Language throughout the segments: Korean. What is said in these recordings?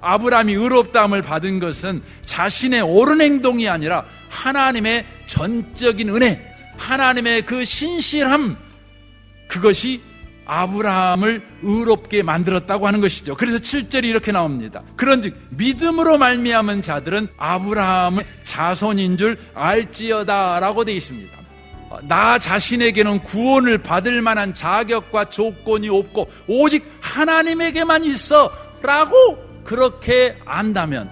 아브라함이 의롭다함을 받은 것은 자신의 옳은 행동이 아니라 하나님의 전적인 은혜, 하나님의 그 신실함, 그것이 아브라함을 의롭게 만들었다고 하는 것이죠. 그래서 7절이 이렇게 나옵니다. 그런즉 믿음으로 말미암은 자들은 아브라함의 자손인 줄 알지어다 라고 되어 있습니다. 나 자신에게는 구원을 받을 만한 자격과 조건이 없고 오직 하나님에게만 있어 라고 그렇게 안다면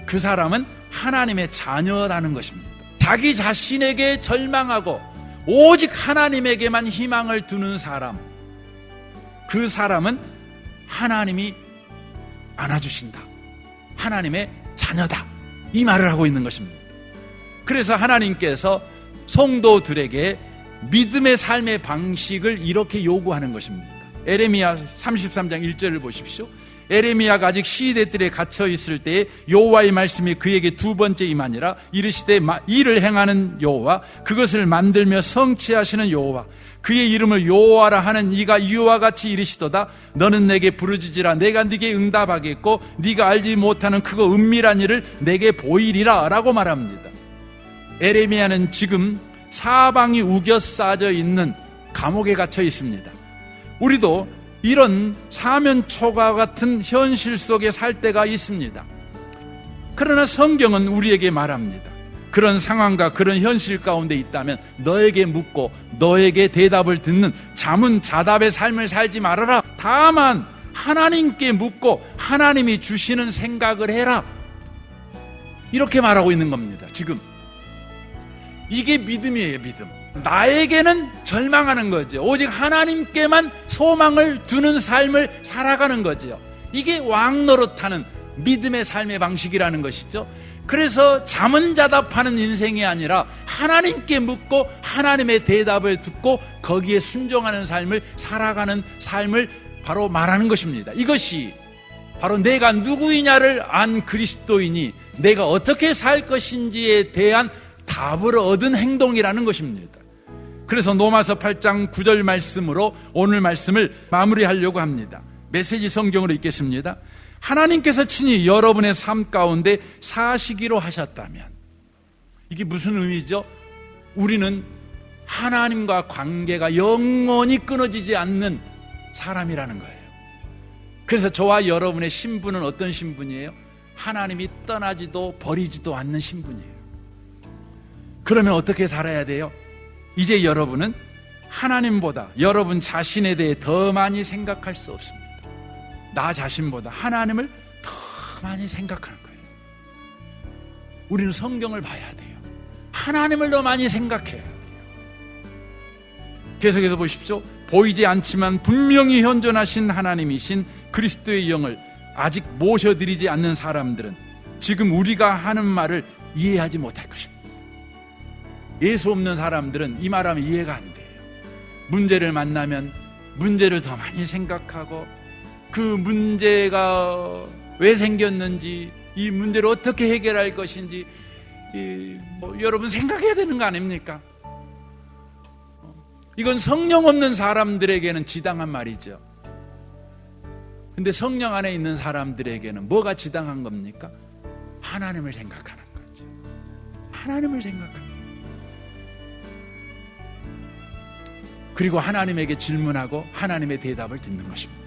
그 사람은 하나님의 자녀라는 것입니다. 자기 자신에게 절망하고 오직 하나님에게만 희망을 두는 사람, 그 사람은 하나님이 안아주신다, 하나님의 자녀다, 이 말을 하고 있는 것입니다. 그래서 하나님께서 성도들에게 믿음의 삶의 방식을 이렇게 요구하는 것입니다. 에레미야 33장 1절을 보십시오. 에레미야가 아직 시대 뜰에 갇혀 있을 때에 여호와의 말씀이 그에게 두 번째 임하니라. 이르시되 일을 행하는 여호와, 그것을 만들며 성취하시는 여호와, 그의 이름을 여호와라 하는 이가 이와 같이 이르시도다. 너는 내게 부르짖으라. 내가 네게 응답하겠고 네가 알지 못하는 크고 은밀한 일을 내게 보이리라 라고 말합니다. 에레미야는 지금 사방이 우겨싸져 있는 감옥에 갇혀 있습니다. 우리도 이런 사면초가 같은 현실 속에 살 때가 있습니다. 그러나 성경은 우리에게 말합니다. 그런 상황과 그런 현실 가운데 있다면 너에게 묻고 너에게 대답을 듣는 자문자답의 삶을 살지 말아라. 다만 하나님께 묻고 하나님이 주시는 생각을 해라. 이렇게 말하고 있는 겁니다. 지금 이게 믿음이에요. 믿음. 나에게는 절망하는 거죠. 오직 하나님께만 소망을 두는 삶을 살아가는 거죠. 이게 왕노릇하는 믿음의 삶의 방식이라는 것이죠. 그래서 자문자답하는 인생이 아니라 하나님께 묻고 하나님의 대답을 듣고 거기에 순종하는 삶을 살아가는 삶을 바로 말하는 것입니다. 이것이 바로 내가 누구이냐를 안 그리스도인이 내가 어떻게 살 것인지에 대한 답을 얻은 행동이라는 것입니다. 그래서 로마서 8장 9절 말씀으로 오늘 말씀을 마무리하려고 합니다. 메시지 성경으로 읽겠습니다. 하나님께서 친히 여러분의 삶 가운데 사시기로 하셨다면, 이게 무슨 의미죠? 우리는 하나님과 관계가 영원히 끊어지지 않는 사람이라는 거예요. 그래서 저와 여러분의 신분은 어떤 신분이에요? 하나님이 떠나지도 버리지도 않는 신분이에요. 그러면 어떻게 살아야 돼요? 이제 여러분은 하나님보다 여러분 자신에 대해 더 많이 생각할 수 없습니다. 나 자신보다 하나님을 더 많이 생각하는 거예요. 우리는 성경을 봐야 돼요. 하나님을 더 많이 생각해야 돼요. 계속해서 보십시오. 보이지 않지만 분명히 현존하신 하나님이신 그리스도의 영을 아직 모셔드리지 않는 사람들은 지금 우리가 하는 말을 이해하지 못할 것입니다. 예수 없는 사람들은 이 말하면 이해가 안 돼요. 문제를 만나면 문제를 더 많이 생각하고 그 문제가 왜 생겼는지, 이 문제를 어떻게 해결할 것인지 여러분 생각해야 되는 거 아닙니까? 이건 성령 없는 사람들에게는 지당한 말이죠. 근데 성령 안에 있는 사람들에게는 뭐가 지당한 겁니까? 하나님을 생각하는 거죠. 하나님을 생각하는 거죠. 그리고 하나님에게 질문하고 하나님의 대답을 듣는 것입니다.